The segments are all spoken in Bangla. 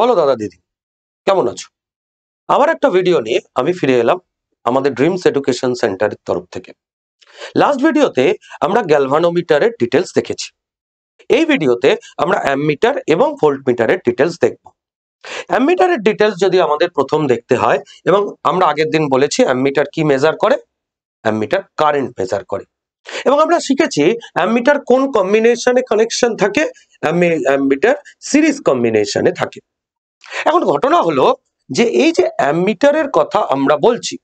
বলো দাদা দিদি, কেমন আছো? আবার একটা ভিডিও নিয়ে আমি ফিরে এলাম আমাদের ড্রিমস এডুকেশন সেন্টারের তরফ থেকে। লাস্ট ভিডিওতে আমরা গ্যালভানোমিটারের ডিটেলস দেখেছি। এই ভিডিওতে আমরা অ্যামমিটার এবং ভোল্টমিটারের ডিটেলস দেখব। অ্যামমিটারের ডিটেলস যদি আমাদের প্রথম দেখতে হয়, এবং আমরা আগের দিন বলেছি অ্যামমিটার কি মেজার করে, অ্যামমিটার কারেন্ট মেজার করে। এবং আমরা শিখেছি অ্যামমিটার কোন কম্বিনেশনে কানেকশন থাকে, অ্যামমিটার সিরিজ কম্বিনেশনে থাকে। এখন ঘটনা হলো যে এই যে অ্যামমিটারের কথা আমরা বলছি,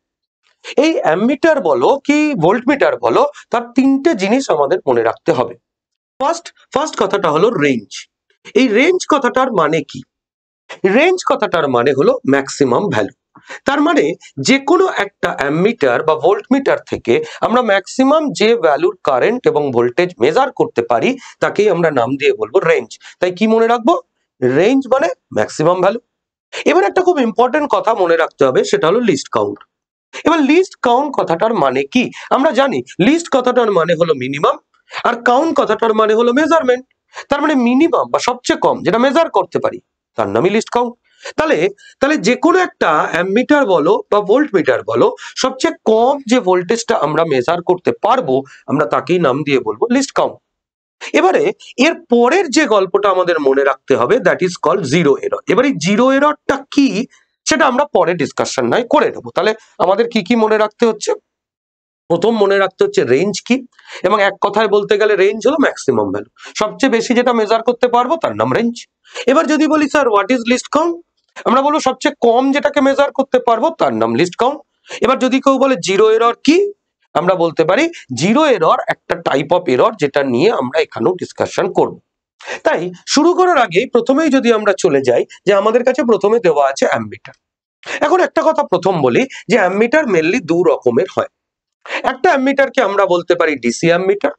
এই অ্যামমিটার বলো কি ভোল্টমিটার বলো, তার তিনটে জিনিস আমাদের মনে রাখতে হবে। ফার্স্ট কথাটা হলো রেঞ্জ। এই রেঞ্জ কথাটার মানে কি? রেঞ্জ কথাটার মানে হলো ম্যাক্সিমাম ভ্যালু। তার মানে যে কোনো একটা অ্যামমিটার বা ভোল্টমিটার থেকে আমরা ম্যাক্সিমাম যে ভ্যালুর কারেন্ট এবং ভোল্টেজ মেজার করতে পারি তাকেই আমরা নাম দিয়ে বলবো রেঞ্জ। তাই কি মনে রাখবো? রেঞ্জ মানে ম্যাক্সিমাম ভ্যালু। এবার একটা খুব ইম্পর্টেন্ট কথা মনে রাখতে হবে, সেটা হলো লিস্ট কাউন্ট। এবার লিস্ট কাউন্ট কথাটার মানে কি? আমরা জানি লিস্ট কথাটার মানে হলো মিনিমাম, আর কাউন্ট কথাটার মানে হলো মেজারমেন্ট। তার মানে মিনিমাম বা সবচেয়ে কম যেটা মেজার করতে পারি তার নামই লিস্ট কাউন্ট। তাহলে তাহলে যে কোনো একটা অ্যামমিটার বলো বা ভোল্টমিটার বলো, সবচেয়ে কম যে ভোল্টেজটা আমরা মেজার করতে পারবো আমরা তাকেই নাম দিয়ে বলবো লিস্ট কাউন্ট। এবারে এর পরের যে গল্পটা আমাদের মনে রাখতে হবে, that is called zero error. এবার এই জিরো এররটা কি সেটা আমরা পরে ডিসকাশন নাই করে নেবো। তাহলে আমাদের কি কি মনে রাখতে হচ্ছে? প্রথম মনে রাখতে হচ্ছে রেঞ্জ কি, এবং এক কথায় বলতে গেলে রেঞ্জ হলো ম্যাক্সিমাম ভ্যালু। সবচেয়ে বেশি যেটা মেজার করতে পারবো তার নাম রেঞ্জ। এবার যদি বলি sir what is list count, আমরা বলবো সবচেয়ে কম যেটাকে মেজার করতে পারবো তার নাম লিস্ট কাউন্ট। এবার যদি কেউ বলে জিরো এরর কি, আমরা বলতে পারি জিরো এরর একটা টাইপ অফ এরর যেটা নিয়ে আমরা এখানেও ডিসকাশন করব। তাই শুরু করার আগে প্রথমেই যদি আমরা চলে যাই যে আমাদের কাছে প্রথমে দেওয়া আছে অ্যামমিটার। এখন একটা কথা প্রথম বলি যে অ্যামমিটার মেনলি দু রকমের হয়। একটা অ্যামমিটারকে আমরা বলতে পারি ডিসি অ্যামমিটার,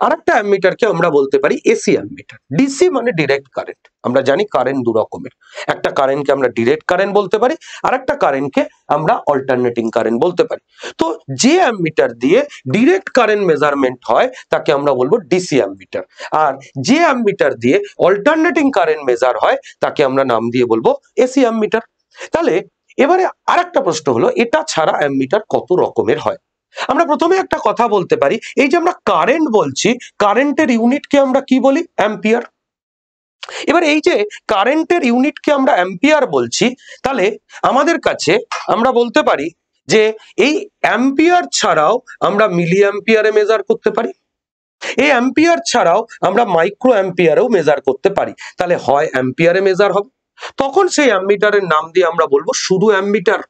আর একটা অ্যামমিটারকে আমরা বলতে পারি এসি অ্যামমিটার। ডিসি মানে ডিরেক্ট কারেন্ট। আমরা জানি কারেন্ট দু রকমের, একটা কারেন্টকে আমরা ডিরেক্ট কারেন্ট বলতে পারি, আর একটা কারেন্টকে আমরা অল্টারনেটিং কারেন্ট বলতে পারি। তো যে অ্যামমিটার দিয়ে ডিরেক্ট কারেন্ট মেজারমেন্ট হয় তাকে আমরা বলবো ডিসি অ্যামমিটার, আর যে অ্যামমিটার দিয়ে অল্টারনেটিং কারেন্ট মেজার হয় তাকে আমরা নাম দিয়ে বলবো এসি অ্যামমিটার। তাহলে এবারে আরেকটা প্রশ্ন হলো, এটা ছাড়া অ্যামমিটার কত রকমের হয়? আমরা প্রথমে একটা কথা বলতে পারি, এই যে আমরা কারেন্ট বলছি, কারেন্টের ইউনিটকে আমরা কি বলি? অ্যাম্পিয়ার। এবার এই যে কারেন্টের ইউনিটকে আমরা অ্যাম্পিয়ার বলছি, তাহলে আমাদের কাছে আমরা বলতে পারি যে এই অ্যাম্পিয়ার ছাড়াও আমরা মিলি অ্যাম্পিয়ারে মেজার করতে পারি, এই অ্যাম্পিয়ার ছাড়াও আমরা মাইক্রো অ্যাম্পিয়ারেও মেজার করতে পারি। তাহলে হয় অ্যাম্পিয়ারে মেজার হবে, তখন সেই অ্যামমিটারের নাম দিয়ে আমরা বলবো শুধু অ্যামমিটার।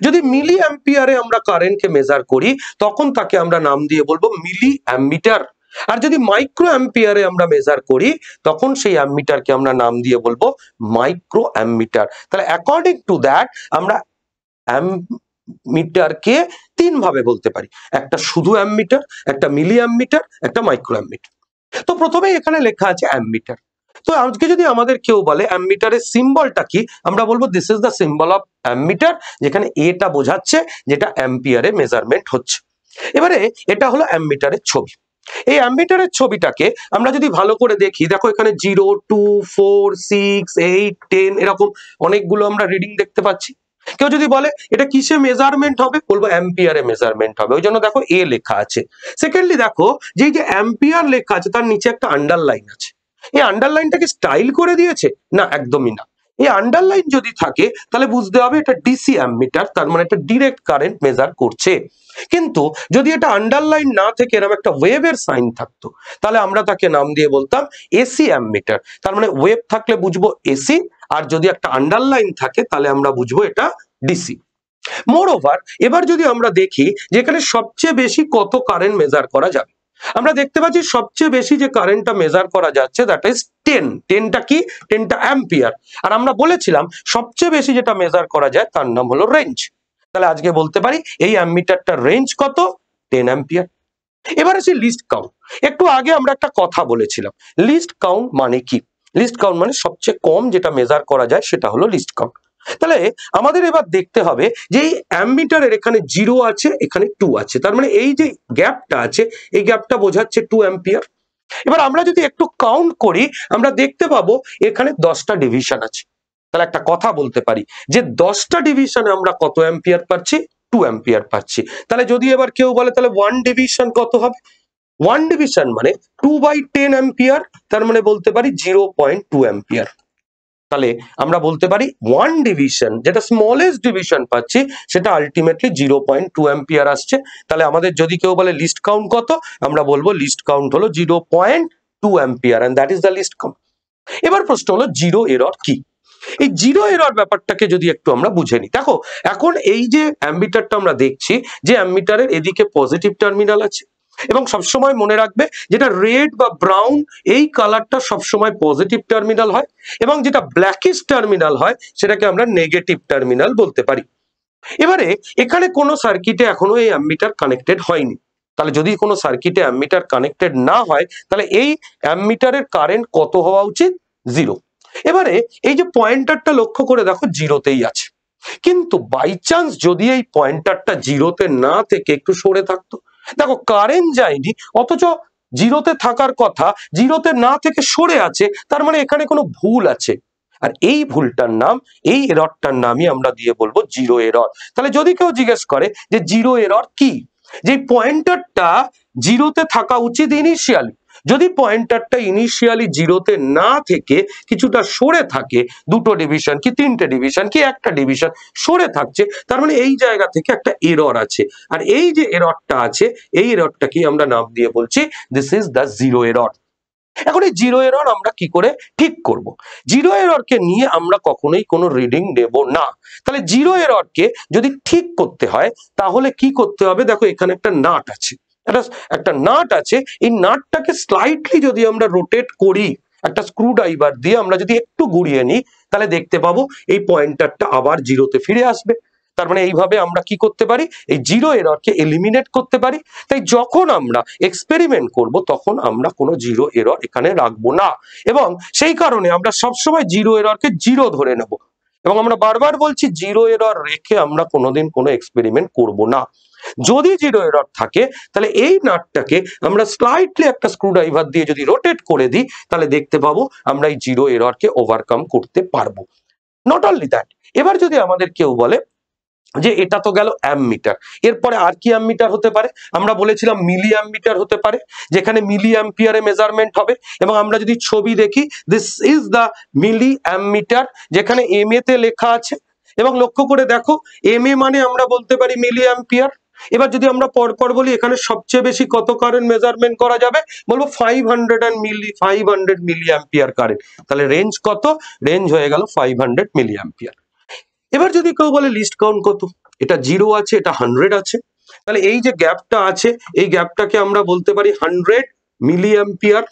যদি মিলি অ্যাম্পিয়ারে আমরা কারেন্টকে মেজার করি তখন তাকে আমরা নাম দিয়ে বলবো মিলি অ্যামমিটার। আর যদি মাইক্রো অ্যাম্পিয়ারে আমরা মেজার করি তখন সেই অ্যামমিটারকে আমরা নাম দিয়ে বলবো মাইক্রো অ্যামমিটার। তাহলে অ্যাকর্ডিং টু দ্যাট আমরা অ্যামমিটারকে তিন ভাবে বলতে পারি, একটা শুধু অ্যামমিটার, একটা মিলি অ্যামমিটার, একটা মাইক্রো অ্যামমিটার। তো প্রথমেই এখানে লেখা আছে অ্যামমিটার। তো আজকে যদি আমাদের কেউ বলে অ্যামমিটারের সিম্বলটা কি, আমরা বলবো this is the symbol of ammeter, যেখানে এটা বোঝাচ্ছে যেটা অ্যাম্পিয়ারে মেজারমেন্ট হচ্ছে। এবারে এটা হলো অ্যামমিটারের ছবি। এই অ্যামমিটারের ছবিটাকে আমরা যদি ভালো করে দেখি, দেখো এখানে 0, 2, 4, 6, 8, 10 এরকম অনেকগুলো আমরা রিডিং দেখতে পাচ্ছি। কেউ যদি বলে এটা কিসে মেজারমেন্ট হবে, বলবো অ্যাম্পিয়ারে মেজারমেন্ট হবে, ওই জন্য দেখো এ লেখা আছে। সেকেন্ডলি দেখো যে অ্যাম্পিয়ার লেখা আছে তার নিচে একটা আন্ডারলাইন আছে। এই আন্ডারলাইনটাকে স্টাইল করে দিয়েছে? না, একদমই না। এই আন্ডারলাইন যদি থাকে তাহলে বুঝতে হবে এটা ডিসি অ্যামমিটার, তার মানে এটা ডিরেক্ট কারেন্ট মেজার করছে। কিন্তু যদি এটা আন্ডারলাইন না থেকে এরকম একটা ওয়েভের সাইন থাকতো তাহলে আমরা তাকে নাম দিয়ে বলতাম এসি অ্যামমিটার। তার মানে ওয়েভ থাকলে বুঝবো এসি, আর যদি একটা আন্ডারলাইন থাকে তাহলে আমরা বুঝবো এটা ডিসি। মোরওভার এবার যদি আমরা দেখি যে এখানে সবচেয়ে বেশি কত কারেন্ট মেজার করা যাবে, আমরা দেখতে পাচ্ছি সবচেয়ে বেশি যে কারেন্টটা মেজার করা যাচ্ছে দ্যাট ইজ 10। 10টা কি? 10টা অ্যাম্পিয়ার। আর আমরা বলেছিলাম সবচেয়ে বেশি যেটা মেজার করা যায় তার নাম হলো রেঞ্জ। তাহলে আজকে বলতে পারি এই অ্যামমিটারটার রেঞ্জ কত? 10 অ্যাম্পিয়ার। এবার আসি লিস্ট কাউন্ট। একটু আগে আমরা একটা কথা বলেছিলাম, লিস্ট কাউন্ট মানে কি? লিস্ট কাউন্ট মানে সবচেয়ে কম যেটা মেজার করা যায় সেটা হলো লিস্ট কাউন্ট। তাহলে আমাদের এবার দেখতে হবে যে এই অ্যামমিটারের এখানে 0 আছে, এখানে 2 আছে, তার মানে এই যে গ্যাপটা আছে এই গ্যাপটা বোঝাচ্ছে 2 অ্যাম্পিয়ার। এবার আমরা যদি একটু কাউন্ট করি আমরা দেখতে পাবো এখানে 10টা ডিভিশন আছে। তাহলে একটা কথা বলতে পারি যে 10টা ডিভিশনে আমরা কত অ্যাম্পিয়ার পাচ্ছি? 2 অ্যাম্পিয়ার পাচ্ছি। তাহলে যদি এবার কেউ বলে তাহলে 1 ডিভিশন কত হবে? 1 ডিভিশন মানে 2/10 অ্যাম্পিয়ার, তার মানে বলতে পারি 0.2 অ্যাম্পিয়ার। তাহলে আমরা বলতে পারি 1 ডিভিশন যেটা স্মলেস্ট ডিভিশন পাচ্ছি সেটা আলটিমেটলি 0.2 অ্যাম্পিয়ার আসছে। তাহলে আমাদের যদি কেউ বলে লিস্ট কাউন্ট কত, আমরা বলবো লিস্ট কাউন্ট হলো 0.2 ampere and that is the least count. এবার প্রশ্ন হলো জিরো এরর কি? এই জিরো এরর ব্যাপারটাকে যদি একটু আমরা বুঝে নিই। দেখো এখন এই যে অ্যাম্মিটারটা আমরা দেখছি, যে অ্যাম্মিটারের এদিকে পজিটিভ টার্মিনাল আছে এবং সবসময় মনে রাখবে যেটা রেড বা ব্রাউন এই কালারটা সবসময় পজিটিভ টার্মিনাল হয় এবং যেটা ব্ল্যাকিশ টার্মিনাল হয় সেটাকে আমরা নেগেটিভ টার্মিনাল বলতে পারি। এবারে এখানে কোনো সার্কিটে এখনো এই অ্যাম্মিটার কানেক্টেড হয়নি। তাহলে যদি কোনো সার্কিটে অ্যাম্মিটার কানেক্টেড না হয় তাহলে এই অ্যাম্মিটারের কারেন্ট কত হওয়া উচিত? 0। এবারে এই যে পয়েন্টারটা লক্ষ্য করে দেখো জিরোতেই আছে, কিন্তু বাই চান্স যদি এই পয়েন্টারটা জিরোতে না থেকে একটু সরে থাকতো, দেখো কারেন্ট যায়নি অথচ জিরোতে থাকার কথা জিরোতে না থেকে সরে আছে, তার মানে এখানে কোনো ভুল আছে। আর এই ভুলটার নাম, এই এররটার নামই আমরা দিয়ে বলবো জিরো এরর। তাহলে যদি কেউ জিজ্ঞেস করে যে জিরো এরর কি, যে পয়েন্টারটা জিরোতে থাকা উচিত ইনিশিয়ালি, যদি পয়েন্টারটা ইনিশিয়ালি জিরোতে না থেকে কিছুটা সরে থাকে, 2টো ডিভিশন কি 3টে ডিভিশন কি 1টা ডিভিশন সরে থাকছে, তার মানে এই জায়গা থেকে একটা এরর আছে। আর এই যে এররটা আছে এই এররটাকে আমরা নাম দিয়ে বলছি this is the zero error. এখন এই জিরো এরর আমরা কি করে ঠিক করব? জিরো এররকে নিয়ে আমরা কখনোই কোনো রিডিং নেব না। তাহলে জিরো এররকে যদি ঠিক করতে হয় তাহলে কি করতে হবে? দেখো এখানে একটা নাট আছে, একটা নাট আছে, এই নাটটাকে স্লাইটলি যদি আমরা রোটেট করি একটা স্ক্রু ড্রাইভার দিয়ে আমরা যদি একটু ঘুরিয়ে নিই তাহলে দেখতে পাবো এই পয়েন্টারটা আবার জিরোতে ফিরে আসবে। তার মানে এইভাবে আমরা কি করতে পারি? এই জিরো এররকে এলিমিনেট করতে পারি। তাই যখন আমরা এক্সপেরিমেন্ট করব তখন আমরা কোনো জিরো এরর এখানে রাখবো না এবং সেই কারণে আমরা সবসময় জিরো এররকে জিরো ধরে নেব এবং আমরা বারবার বলছি জিরো এরর রেখে আমরা কোনোদিন কোনো এক্সপেরিমেন্ট করব না। যদি জিরো এরর থাকে তাহলে এই নাটটাকে আমরা স্লাইটলি একটা স্ক্রু ড্রাইভার দিয়ে যদি রোটেট করে দিই তাহলে দেখতে পাবো আমরা এই জিরো এররকে ওভারকাম করতে পারবো। নট অনলি দ্যাট, এবার যদি আমাদের কেউ বলে যে এটা তো গেল অ্যামমিটার, এরপরে আর কি অ্যামমিটার হতে পারে? আমরা বলেছিলাম মিলি অ্যামমিটার হতে পারে, যেখানে মিলি অ্যাম্পিয়ারে মেজারমেন্ট হবে এবং আমরা যদি ছবি দেখি this is the milli ammeter, যেখানে এম এ তে লেখা আছে এবং লক্ষ্য করে দেখো এম এ মানে আমরা বলতে পারি মিলি অ্যাম্পিয়ার। এবার যদি আমরা পরপর বলি এখানে সবচেয়ে বেশি কত কারেন্ট মেজারমেন্ট করা যাবে, বলবো 500 মিলি অ্যাম্পিয়ার কারেন্ট। তাহলে রেঞ্জ কত? রেঞ্জ হয়ে গেল 500 মিলি অ্যাম্পিয়ার। এবার যদি কেউ বলে লিস্ট কাউন্ট কত, এটা 0 আছে এটা 100 আছে, তাহলে এই যে গ্যাপটা আছে এই গ্যাপটাকে আমরা বলতে পারি 100 মিলি অ্যাম্পিয়ার।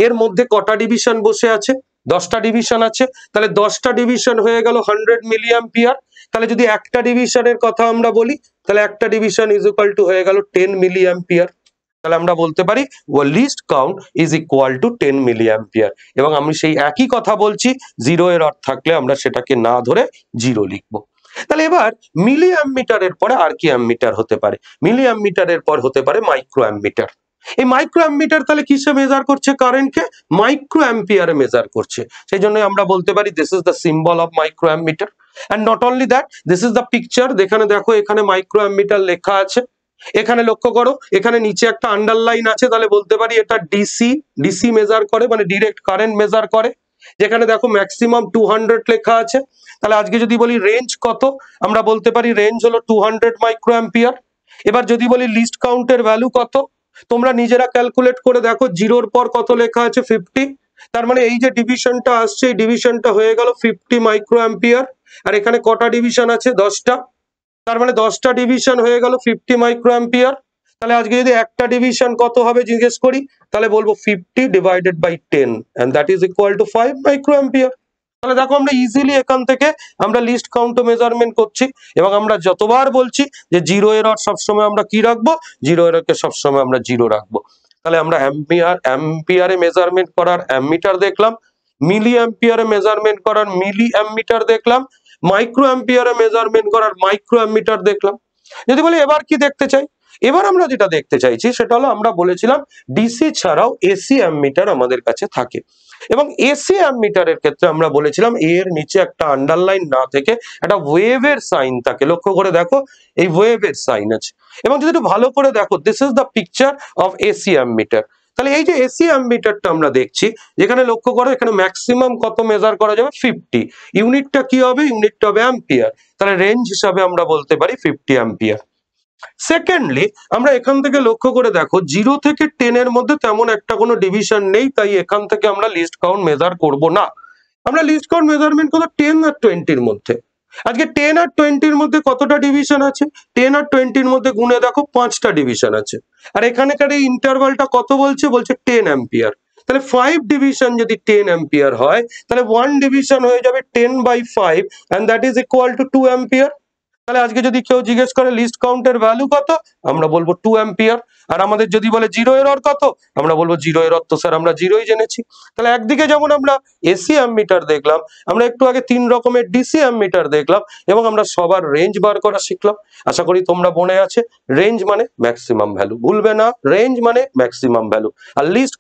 এর মধ্যে কটা ডিভিশন বসে আছে? 10টা ডিভিশন আছে, তাহলে 10টা ডিভিশন হয়ে গেল 100 মিলি অ্যাম্পিয়ার। তাহলে যদি একটা ডিভিশনের কথা আমরা বলি তাহলে একটা ডিভিশন ইজ ইকুয়াল টু হয়ে গেল 10 মিলি অ্যাম্পিয়ার। তাহলে আমরা বলতে পারি least count is equal to 10 milli ampere এবং আমি সেই একই কথা বলছি, জিরো এর অর্থ থাকলে আমরা সেটাকে না ধরে জিরো লিখবো। তাহলে এবার মিলি অ্যাম্মিটারের পরে আর কি অ্যাম্মিটার হতে পারে? মিলি অ্যাম্মিটারের পর হতে পারে মাইক্রো অ্যাম্মিটার। এই মাইক্রো অ্যাম্মিটার তাহলে কিসে মেজার করছে কারেন্টকে? মাইক্রো অ্যাম্পিয়ারে মেজার করছে। সেই জন্য আমরা বলতে পারি this is the symbol of micro ammeter. And not only that, this is the picture. এখানে দেখো এখানে মাইক্রো অ্যাম্মিটার লেখা আছে, এখানে লক্ষ্য করো এখানে নিচে একটা আন্ডারলাইন আছে, তাহলে বলতে পারি এটা ডিসি মেজার করে, মানে ডিরেক্ট কারেন্ট মেজার করে। যেখানে দেখো ম্যাক্সিমাম 200 লেখা আছে, তাহলে আজকে যদি বলি রেঞ্জ কত, আমরা বলতে পারি রেঞ্জ হলো 200 মাইক্রো অ্যাম্পিয়ার। এবার যদি বলি লিস্ট কাউন্টের ভ্যালু কত, তোমরা নিজেরা ক্যালকুলেট করে দেখো, জিরোর পর কত লেখা আছে? 50। তার মানে এই যে ডিভিশনটা আসছে এই ডিভিশনটা হয়ে গেল 50 মাইক্রো অ্যাম্পিয়ার। আর এখানে কটা ডিভিশন আছে? 10টা, তার মানে 10টা ডিভিশন হয়ে গেল 50 মাইক্রো অ্যাম্পিয়ার। তাহলে আজকে যদি একটা ডিভিশন কত হবে জিজ্ঞেস করি তাহলে বলবো 50 divided by 10 and that is equal to 5 micro ampere. তাহলে দেখো আমরা ইজিলি এখান থেকে আমরা লিস্ট কাউন্ট মেজারমেন্ট করছি এবং আমরা যতবার বলছি যে জিরো এরর সবসময় আমরা কি রাখবো? জিরো এররকে সবসময় আমরা জিরো রাখবো। তাহলে আমরা অ্যাম্পিয়ারে মেজারমেন্ট করার অ্যামমিটার দেখলাম, মিলি অ্যাম্পিয়ারে মেজারমেন্ট করার মিলি অ্যামমিটার দেখলাম, মাইক্রো অ্যাম্পিয়ারে মেজারমেন্ট করার মাইক্রো অ্যামমিটার দেখলাম। যদি বলি এবার কি দেখতে চাই, এবার আমরা যেটা দেখতে চাইছি সেটা হলো, আমরা বলেছিলাম ডিসি ছাড়াও এসি অ্যামমিটার আমাদের কাছে থাকে, এবং এসি অ্যামমিটারের ক্ষেত্রে আমরা বলেছিলাম এর নিচে একটা আন্ডারলাইন না থেকে একটা ওয়েভের সাইন থাকে। লক্ষ্য করে দেখো, এই ওয়েভের সাইন আছে, এবং যদি একটু ভালো করে দেখো, this is the picture of AC ammeter. তাহলে এই যে এসি অ্যামমিটারটা আমরা দেখছি, যেখানে লক্ষ্য করো এখানে ম্যাক্সিমাম কত মেজার করা যাবে, 50। ইউনিটটা কি হবে, ইউনিটটা হবে অ্যাম্পিয়ার। তাহলে রেঞ্জ হিসাবে আমরা বলতে পারি 50 অ্যাম্পিয়ার। সেকেন্ডলি, আমরা এখান থেকে লক্ষ্য করে দেখো 0 থেকে 10 এর মধ্যে তেমন একটা কোনো ডিভিশন নেই, তাই এখান থেকে আমরা লিস্ট কাউন্ট মেজার করব না। আমরা লিস্ট কাউন্ট মেজারমেন্ট করব 10 আর 20 এর মধ্যে। আজকে 10 আর 20 এর মধ্যে কতটা ডিভিশন আছে, 10 আর 20 এর মধ্যে গুণে দেখো 5টা ডিভিশন আছে। আর এখানেকার এই ইন্টারভালটা কত বলছে, বলছে 10 অ্যাম্পিয়ার। তাহলে 5 ডিভিশন যদি 10 অ্যাম্পিয়ার হয়, তাহলে 1 ডিভিশন হয়ে যাবে 10/5, and that is equal to 2 ampere. তাহলে আজকে যদি কেউ জিজ্ঞেস করে লিস্ট কাউন্টের ভ্যালু কত, আমরা বলবো 2 অ্যাম্পিয়ার। আর আমাদের যদি বলে জিরো এরর কত, আমরা বলবো জিরো এরর তো স্যার আমরা জিরোই জেনেছি। তাহলে একদিকে যেমন আমরা এসি অ্যামমিটার দেখলাম, আমরা একটু আগে 3 রকমের ডিসি অ্যামমিটার দেখলাম, এবং আমরা সবার রেঞ্জ বার করা শিখলাম। আশা করি তোমরা মনে আছে, রেঞ্জ মানে ম্যাক্সিমাম ভ্যালু, ভুলবে না, রেঞ্জ মানে ম্যাক্সিমাম ভ্যালু। আর লিস্ট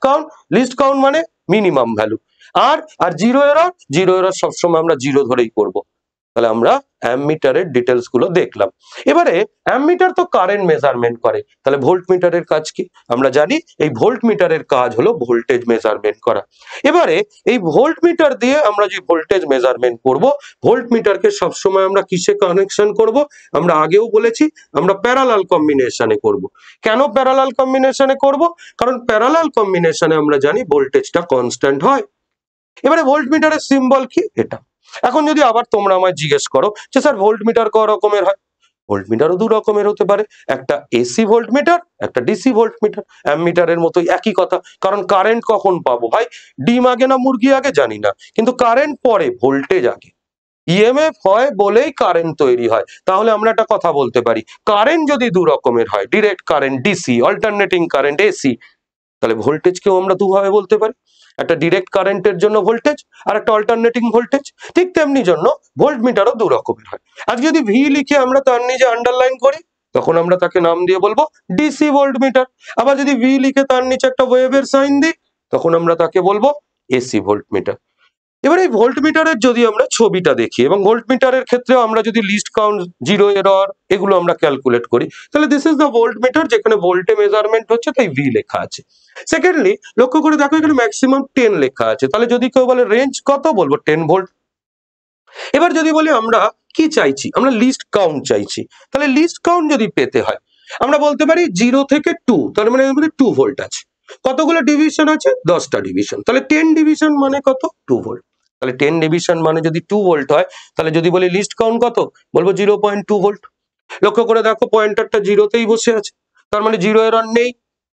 কাউন্ট মানে মিনিমাম ভ্যালু। আর জিরো এরর সবসময় আমরা জিরো ধরেই করবো। তাহলে আমরা অ্যামমিটারের ডিটেলস গুলো দেখলাম। এবারে অ্যামমিটার তো কারেন্ট মেজারমেন্ট করে, তাহলে ভোল্ট মিটারের কাজ কি? আমরা জানি এই ভোল্ট মিটারের কাজ হলো ভোল্টেজ মেজারমেন্ট করা। এবারে এই ভোল্ট মিটার দিয়ে আমরা যে ভোল্টেজ মেজারমেন্ট করব, ভোল্ট মিটারকে সবসময় আমরা কিসে কানেকশন করব? আমরা আগেও বলেছি, আমরা প্যারালাল কম্বিনেশনে করব। কেন প্যারালাল কম্বিনেশনে করব? কারণ প্যারালাল কম্বিনেশনে আমরা জানি ভোল্টেজটা কনস্ট্যান্ট হয়। এবারে ভোল্ট মিটারের সিম্বল কি? এটা। এখন যদি আবার তোমরা আমায় জিজ্ঞেস করো যে স্যার ভোল্ট মিটার ক রকমের হয়, ভোল্ট মিটারও 2 রকমের হতে পারে, একটা এসি ভোল্ট মিটার, একটা ডিসি ভোল্ট মিটার। অ্যামমিটারের মতোই একই কথা, কারণ কারেন্ট কখন পাবো ভাই, ডিম আগে না মুরগি আগে জানি না, কিন্তু কারেন্ট পরে, ভোল্টেজ আগে। ইএমএফ হয় বলেই কারেন্ট তৈরি হয়। তাহলে আমরা একটা কথা বলতে পারি, কারেন্ট যদি 2 রকমের হয়, direct current DC, alternating current AC, তাহলে ভোল্টেজকেও আমরা দুভাবে বলতে পারি, একটা ডিরেক্ট কারেন্টের জন্য ভোল্টেজ, আর একটা অল্টারনেটিং ভোল্টেজ। ঠিক তেমনি জন্য ভোল্ট মিটারও 2 রকমের হয়। আজ যদি ভি লিখে আমরা তার নিচে আন্ডারলাইন করি, তখন আমরা তাকে নাম দিয়ে বলবো ডিসি ভোল্ট মিটার। আবার যদি ভি লিখে তার নিচে একটা ওয়েভের সাইন দিই, তখন আমরা তাকে বলবো এসি ভোল্ট মিটার। এবার এই ভোল্ট মিটারের যদি আমরা ছবিটা দেখি, এবং ভোল্ট মিটারের ক্ষেত্রেও আমরা যদি লিস্ট কাউন্ট, জিরো এরর, এগুলো আমরা ক্যালকুলেট করি, তাহলে this is the volt metre, যেখানে ভোল্টে মেজারমেন্ট হচ্ছে, তাই ভি লেখা আছে। সেকেন্ডলি, লক্ষ্য করে দেখো এখানে ম্যাক্সিমাম 10 লেখা আছে। তাহলে যদি কেউ বলে রেঞ্জ কত, বলবো 10 ভোল্ট। এবার যদি বলি আমরা কি চাইছি, আমরা লিস্ট কাউন্ট চাইছি, তাহলে লিস্ট কাউন্ট যদি পেতে হয়, আমরা বলতে পারি 0 থেকে 2, তার মানে এর মধ্যে 2 ভোল্ট আছে। কতগুলো ডিভিশন আছে, 10টা ডিভিশন। তাহলে 10 ডিভিশন মানে কত, 2 ভোল্ট। তাহলে 10 ডিভিশন মানে যদি 2 ভোল্ট হয়, তাহলে যদি বলি লিস্ট কাউন্ট কত, বলবো 0.2 ভোল্ট। লক্ষ্য করে দেখো পয়েন্টারটা জিরোতেই বসে আছে, তার মানে জিরো এরর নেই।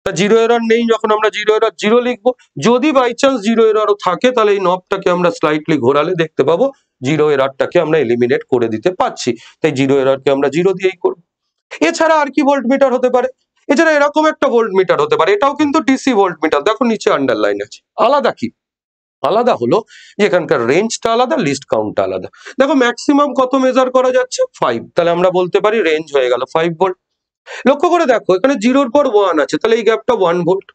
তা জিরো এরর নেই যখন, আমরা জিরো এরর জিরো লিখবো। যদি বাই চান্স জিরো এররও থাকে, তাহলে এই নবটাকে আমরা স্লাইটলি ঘোরালে দেখতে পাবো জিরো এররটাকে আমরা এলিমিনেট করে দিতে পারছি, তাই জিরো এররকে আমরা জিরো দিয়েই করবো। এছাড়া আর কি ভোল্ট মিটার হতে পারে, এছাড়া এরকম একটা ভোল্ট মিটার হতে পারে, এটাও কিন্তু ডিসি ভোল্ট মিটার। দেখো নিচে আন্ডারলাইন আছে। আলাদা কি? আলাদা হলো যে এখানকার রেঞ্জটা আলাদা, লিস্ট কাউন্টটা আলাদা। দেখো ম্যাক্সিমাম কত মেজার করা যাচ্ছে, 5, তাহলে আমরা বলতে পারি রেঞ্জ হয়ে গেল 5 ভোল্ট। লক্ষ্য করে দেখো এখানে 0-র পর 1 আছে, তাহলে এই গ্যাপটা 1 ভোল্ট।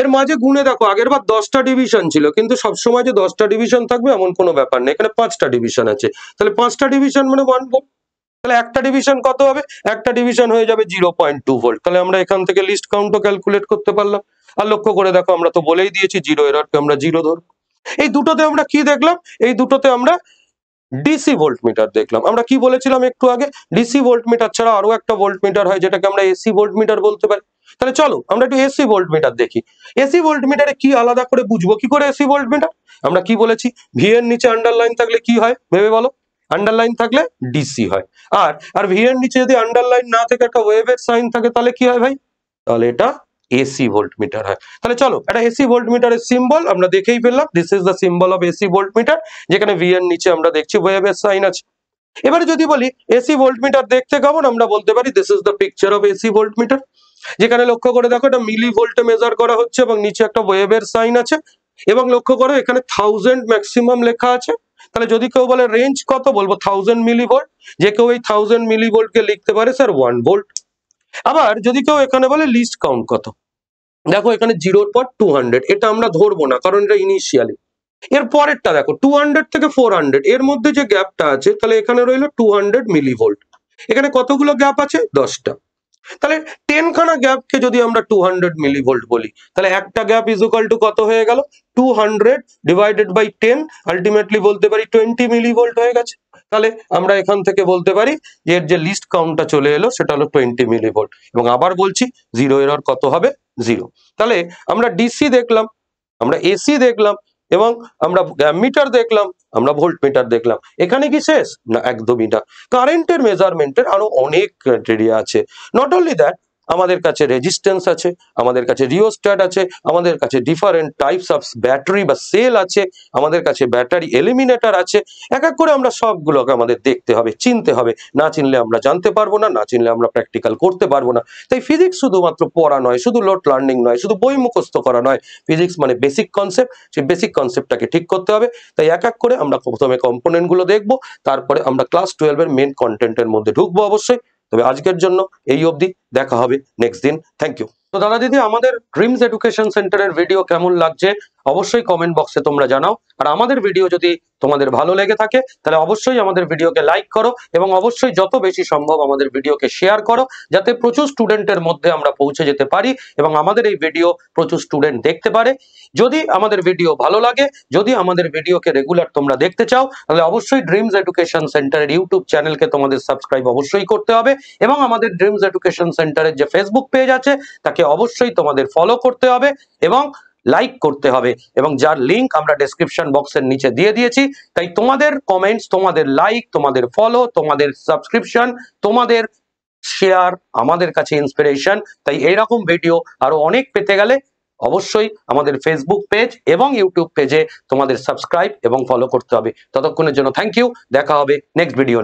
এর মাঝে গুণে দেখো, আগের বার 10টা ডিভিশন ছিল, কিন্তু সবসময় যে 10টা ডিভিশন থাকবে এমন কোনো ব্যাপার নেই, এখানে 5টা ডিভিশন আছে, তাহলে 5টা ডিভিশন মানে 1 ভোল্ট। তাহলে একটা ডিভিশন কত হবে, একটা ডিভিশন হয়ে যাবে 0.2 ভোল্ট। তাহলে আমরা এখান থেকে লিস্ট কাউন্টও ক্যালকুলেট করতে পারলাম। আর লক্ষ্য করে দেখো, আমরা তো বলেই দিয়েছি জিরো এররকে আমরা জিরো ধরব। এই দুটোতে আমরা কি দেখলাম, এই দুটোতে আমরা ডিসি ভোল্ট মিটার দেখলাম। আমরা কি বলেছিলাম একটু আগে, ডিসি ভোল্ট মিটার ছাড়া আরো একটা ভোল্ট মিটার হয়, যেটাকে আমরা এসি ভোল্ট মিটার বলতে পারি। তাহলে চলো আমরা একটু এসি ভোল্ট মিটার দেখি। এসি ভোল্ট মিটারে কি আলাদা করে বুঝবো, কি করে এসি ভোল্ট মিটার? আমরা কি বলেছি, ভি এর নিচে আন্ডারলাইন থাকলে কি হয় ভেবে বলো, আন্ডারলাইন থাকলে ডিসি হয়। আর ভি এর নিচে যদি আন্ডারলাইন না থেকে একটা ওয়েভের সাইন থাকে, তাহলে কি হয় ভাই, তাহলে এটা এসি ভোল্ট মিটার হয়। তাহলে চলো এটা এসি ভোল্ট মিটারের সিম্বল আমরা দেখেই পেলাম, this is the symbol of AC volt metre, যেখানে ভি এর নিচে আমরা দেখছি ওয়েভের সাইন আছে। এবারে যদি বলি এসি ভোল্ট মিটার দেখতে কেমন, আমরা বলতে পারি this is the picture of AC volt metre, যেখানে লক্ষ্য করে দেখো এটা মিলি ভোল্টে মেজার করা হচ্ছে, এবং নিচে একটা ওয়েভের সাইন আছে, এবং লক্ষ্য করো এখানে 1000 ম্যাক্সিমাম লেখা আছে। তাহলে যদি কেউ বলে রেঞ্জ কত, বলবো 1000 মিলি ভোল্ট। যে কেউ এই 1000 মিলি ভোল্টকে লিখতে পারে স্যার 1 ভোল্ট। আবার যদি কেউ এখানে বলে লিস্ট কাউন্ট কত, দেখো এখানে 0-র পর 200, এটা আমরা ধরবো না কারণ এটা ইনিশিয়ালি। এর পরেরটা দেখো 200 থেকে 400, এর মধ্যে যে গ্যাপটা আছে তাহলে এখানে রইলো 200 মিলিভোল্ট। এখানে কতগুলো গ্যাপ আছে? 10টা। তাহলে 10 খানা গ্যাপকে যদি আমরা 200 মিলিভোল্ট বলি, তাহলে একটা গ্যাপ ইজ ইকুয়াল টু কত হয়ে গেল? 200 ডিভাইডেড বাই 10, আলটিমেটলি বলতে পারি 20 মিলিভোল্ট হয়ে গেছে। তাহলে আমরা এখান থেকে বলতে পারি যে এর যে লিস্ট কাউন্টটা চলে এলো সেটা হলো 20 মিলিভোল্ট। এবং আবার বলছি, জিরো এরর কত হবে? 0। তাহলে আমরা ডিসি দেখলাম, আমরা এসি দেখলাম, এবং আমরা মিটার দেখলাম, আমরা ভোল্ট মিটার দেখলাম। এখানে কি শেষ? না, একদমই না। কারেন্টের মেজারমেন্টের আরো অনেক ক্রাইটেরিয়া আছে। নট অনলি দ্যাট, আমাদের কাছে রেজিস্ট্যান্স আছে, আমাদের কাছে রিওস্ট্যাট আছে, আমাদের কাছে ডিফারেন্ট টাইপস অফ ব্যাটারি বা সেল আছে, আমাদের কাছে ব্যাটারি এলিমিনেটর আছে। এক এক করে আমরা সবগুলোকে আমাদের দেখতে হবে, চিনতে হবে। না চিনলে আমরা জানতে পারবো না, না চিনলে আমরা প্র্যাকটিক্যাল করতে পারবো না। তাই ফিজিক্স শুধুমাত্র পড়া নয়, শুধু লোড লার্নিং নয়, শুধু বই মুখস্থ করা নয়। ফিজিক্স মানে বেসিক কনসেপ্ট, সেই বেসিক কনসেপ্টটাকে ঠিক করতে হবে। তাই এক এক করে আমরা প্রথমে কম্পোনেন্ট গুলো দেখবো, তারপরে আমরা ক্লাস 12 এর মেন কন্টেন্টের মধ্যে ঢুকবো অবশ্যই। তবে আজকের জন্য এই অবধি, দেখা হবে নেক্সট দিন। Thank you. তো দাদা দিদি, আমাদের ড্রিমস এডুকেশন সেন্টারের ভিডিও কেমন লাগছে অবশ্যই কমেন্ট বক্সে তোমরা জানাও। আর আমাদের ভিডিও যদি তোমাদের ভালো লেগে থাকে তাহলে অবশ্যই আমাদের ভিডিওকে লাইক করো, এবং অবশ্যই যত বেশি সম্ভব আমাদের ভিডিওকে শেয়ার করো, যাতে প্রচুর স্টুডেন্টের মধ্যে আমরা পৌঁছে যেতে পারি এবং আমাদের এই ভিডিও প্রচুর স্টুডেন্ট দেখতে পারে। যদি আমাদের ভিডিও ভালো লাগে, যদি আমাদের ভিডিওকে রেগুলার তোমরা দেখতে চাও, তাহলে অবশ্যই ড্রিমস এডুকেশন সেন্টারের ইউটিউব চ্যানেলকে তোমাদের সাবস্ক্রাইব অবশ্যই করতে হবে, এবং আমাদের ড্রিমস এডুকেশন সেন্টারের যে ফেসবুক পেজ আছে তাকে অবশ্যই তোমাদের ফলো করতে হবে এবং লাইক করতে হবে, এবং যার লিংক আমরা ডেসক্রিপশন বক্সের নিচে দিয়ে দিয়েছি। তাই তোমাদের কমেন্টস, তোমাদের লাইক, তোমাদের ফলো, তোমাদের সাবস্ক্রিপশন, তোমাদের শেয়ার আমাদের কাছে ইন্সপিরেশন। তাই এইরকম ভিডিও আরো অনেক পেতে গেলে অবশ্যই আমাদের ফেসবুক পেজ এবং ইউটিউব পেজে তোমাদের সাবস্ক্রাইব এবং ফলো করতে হবে। ততক্ষণের জন্য থ্যাংক ইউ। দেখা হবে নেক্সট ভিডিও।